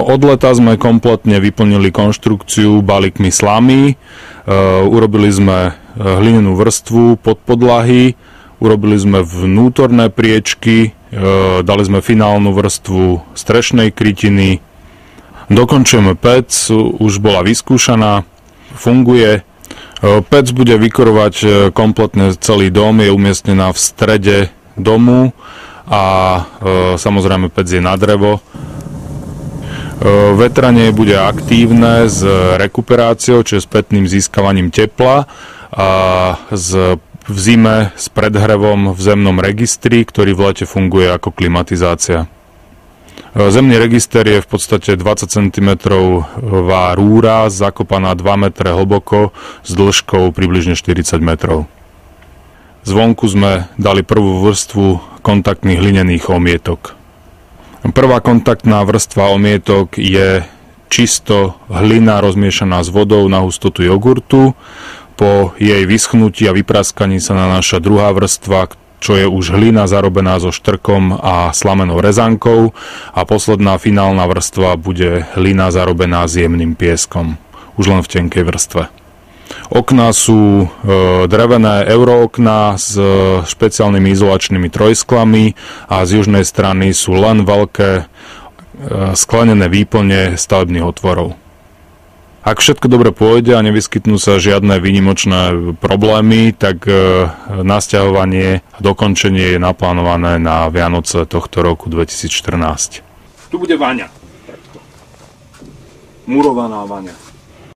Od leta sme kompletne vyplnili konštrukciu balíkmi slamy, urobili sme hlinenú vrstvu pod podlahy, urobili sme vnútorné priečky, dali sme finálnu vrstvu strešnej krytiny, dokončujeme pec, už bola vyskúšaná, funguje. Pec bude vykorovať kompletne celý dom, je umiestnená v strede domu a samozrejme pec je na drevo. Vetranie bude aktívne s rekuperáciou, čiže s spätným získavaním tepla a v zime s predhrevom v zemnom registri, ktorý v lete funguje ako klimatizácia. Zemný register je v podstate 20 cm rúra zakopaná 2 metre hlboko s dĺžkou približne 40 metrov. Zvonku sme dali prvú vrstvu kontaktných hlinených omietok. Prvá kontaktná vrstva omietok je čisto hlina rozmiešaná s vodou na hustotu jogurtu. Po jej vyschnutí a vypraskaní sa nanáša druhá vrstva, čo je už hlina zarobená so štrkom a slamenou rezankou, a posledná finálna vrstva bude hlina zarobená s jemným pieskom, už len v tenkej vrstve. Okná sú drevené eurookná s špeciálnymi izolačnými trojsklami a z južnej strany sú len veľké sklenené výplne stavebných otvorov. Ak všetko dobre pôjde a nevyskytnú sa žiadne výnimočné problémy, tak nasťahovanie a dokončenie je naplánované na Vianoce tohto roku 2014. Tu bude vaňa. Murovaná vaňa.